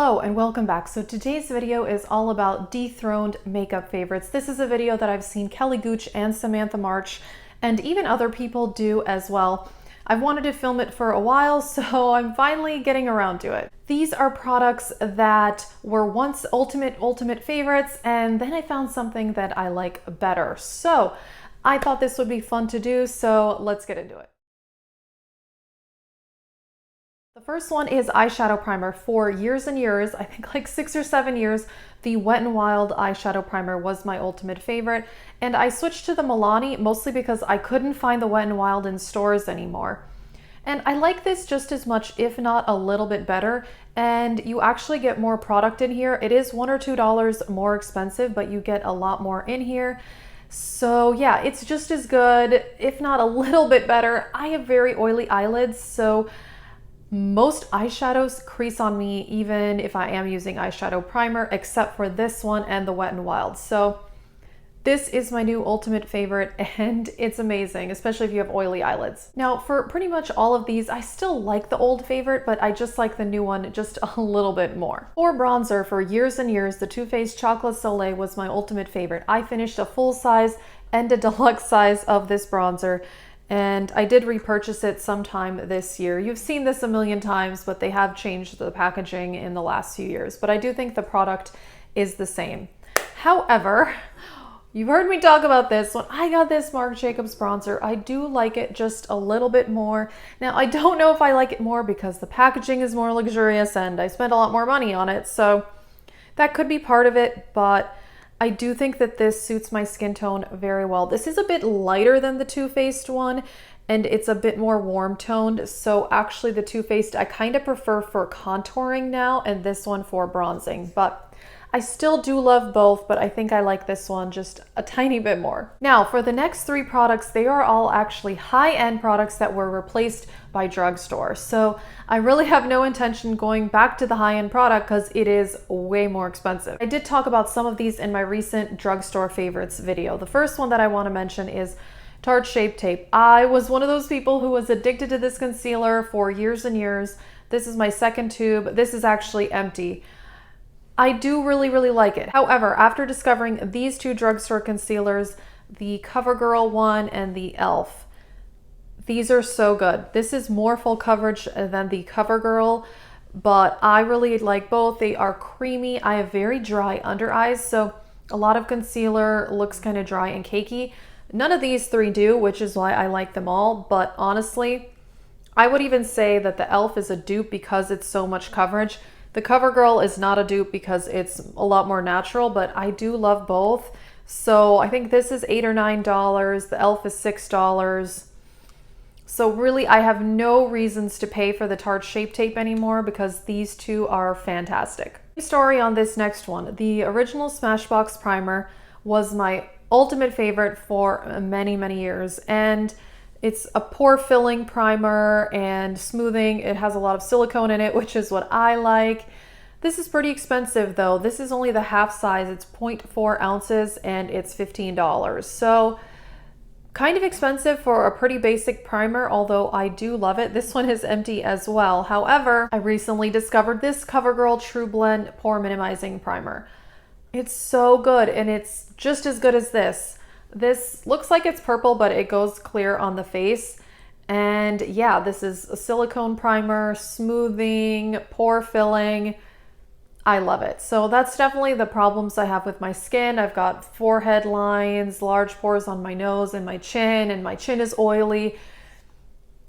Hello and welcome back. So today's video is all about dethroned makeup favorites. This is a video that I've seen Kelly Gooch and Samantha March and even other people do as well. I've wanted to film it for a while, so I'm finally getting around to it. These are products that were once ultimate favorites, and then I found something that I like better. So I thought this would be fun to do, so let's get into it. The first one is Eyeshadow Primer. For years and years, I think like 6 or 7 years, the Wet n Wild Eyeshadow Primer was my ultimate favorite. And I switched to the Milani mostly because I couldn't find the Wet n Wild in stores anymore. And I like this just as much, if not a little bit better. And you actually get more product in here. It is $1 or $2 more expensive, but you get a lot more in here. So yeah, it's just as good, if not a little bit better. I have very oily eyelids, so most eyeshadows crease on me even if I am using eyeshadow primer, except for this one and the Wet n Wild. So this is my new ultimate favorite and it's amazing, especially if you have oily eyelids. Now for pretty much all of these, I still like the old favorite, but I just like the new one just a little bit more. For bronzer, for years and years, the Too Faced Chocolate Soleil was my ultimate favorite. I finished a full size and a deluxe size of this bronzer, and I did repurchase it sometime this year. You've seen this a million times, but they have changed the packaging in the last few years. But I do think the product is the same. However, you've heard me talk about this. When I got this Marc Jacobs bronzer, I do like it just a little bit more. Now, I don't know if I like it more because the packaging is more luxurious and I spent a lot more money on it. So that could be part of it, but I do think that this suits my skin tone very well. This is a bit lighter than the Too Faced one, and it's a bit more warm toned. So actually the Too Faced I kind of prefer for contouring now, and this one for bronzing. But I still do love both, but I think I like this one just a tiny bit more. Now for the next 3 products, they are all actually high-end products that were replaced by drugstore. So I really have no intention going back to the high-end product because it is way more expensive. I did talk about some of these in my recent drugstore favorites video. The first one that I want to mention is Tarte Shape Tape. I was one of those people who was addicted to this concealer for years and years. This is my second tube. This is actually empty. I do really like it. However, after discovering these 2 drugstore concealers, the CoverGirl one and the e.l.f., these are so good. This is more full coverage than the CoverGirl, but I really like both. They are creamy. I have very dry under eyes, so a lot of concealer looks kind of dry and cakey. None of these 3 do, which is why I like them all, but honestly, I would even say that the e.l.f. is a dupe because it's so much coverage. The CoverGirl is not a dupe because it's a lot more natural, but I do love both. So I think this is $8 or $9. The e.l.f. is $6. So really, I have no reasons to pay for the Tarte Shape Tape anymore because these 2 are fantastic. Story on this next one. The original Smashbox primer was my ultimate favorite for many years, and it's a pore filling primer and smoothing. It has a lot of silicone in it, which is what I like. This is pretty expensive though. This is only the half size. It's 0.4 ounces and it's $15. So kind of expensive for a pretty basic primer, although I do love it. This one is empty as well. However, I recently discovered this CoverGirl True Blend Pore Minimizing Primer. It's so good, and it's just as good as this. This looks like it's purple, but it goes clear on the face. And yeah, this is a silicone primer, smoothing, pore filling. I love it. So that's definitely the problems I have with my skin. I've got forehead lines, large pores on my nose and my chin is oily.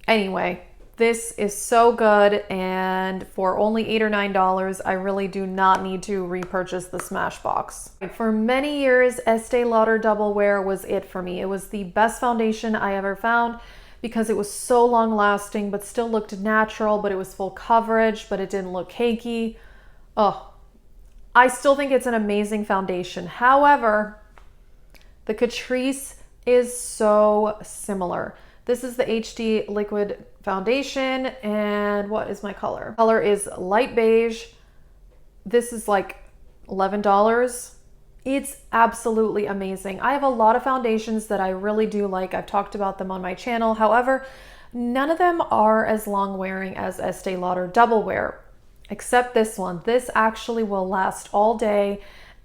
Anyway, this is so good, and for only $8 or $9, I really do not need to repurchase the Smashbox. For many years, Estee Lauder Double Wear was it for me. It was the best foundation I ever found because it was so long lasting, but still looked natural, but it was full coverage, but it didn't look cakey. Oh, I still think it's an amazing foundation. However, the Catrice is so similar. This is the HD Liquid Foundation, and what is my color? Color is light beige. This is like $11. It's absolutely amazing. I have a lot of foundations that I really do like. I've talked about them on my channel. However, none of them are as long wearing as Estee Lauder Double Wear. except this one. This actually will last all day,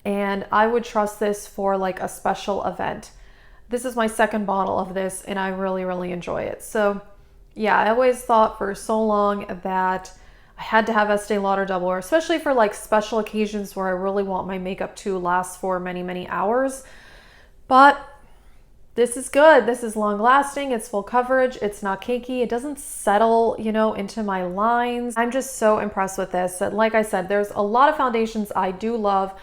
and I would trust this for like a special event. This is my second bottle of this, and I really enjoy it. So yeah, I always thought for so long that I had to have Estee Lauder Double Wear, especially for like special occasions where I really want my makeup to last for many hours. But this is good. This is long lasting. It's full coverage. It's not cakey. It doesn't settle, you know, into my lines. I'm just so impressed with this. Like I said, there's a lot of foundations I do love,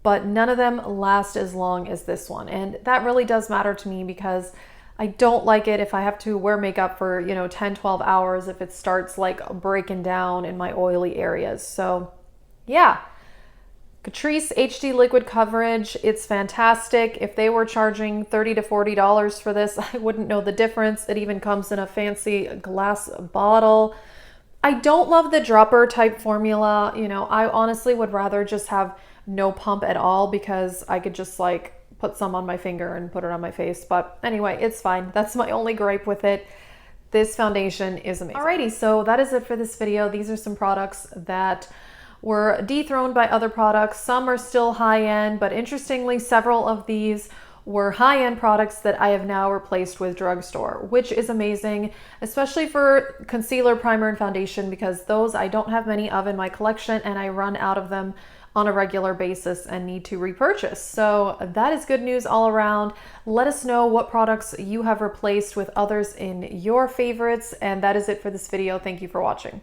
but none of them last as long as this one. And that really does matter to me because I don't like it if I have to wear makeup for, you know, 10, 12 hours if it starts like breaking down in my oily areas. So yeah, Catrice HD liquid coverage. It's fantastic. If they were charging $30 to $40 for this, I wouldn't know the difference. It even comes in a fancy glass bottle. I don't love the dropper type formula. You know, I honestly would rather just have no pump at all because I could just like put some on my finger and put it on my face. But anyway, it's fine. That's my only gripe with it. This foundation is amazing. Alrighty, so that is it for this video. These are some products that were dethroned by other products. Some are still high-end, but interestingly, several of these were high-end products that I have now replaced with drugstore, which is amazing, especially for concealer, primer, and foundation, because those I don't have many of in my collection and I run out of them on a regular basis and need to repurchase. So that is good news all around. Let us know what products you have replaced with others in your favorites. And that is it for this video. Thank you for watching.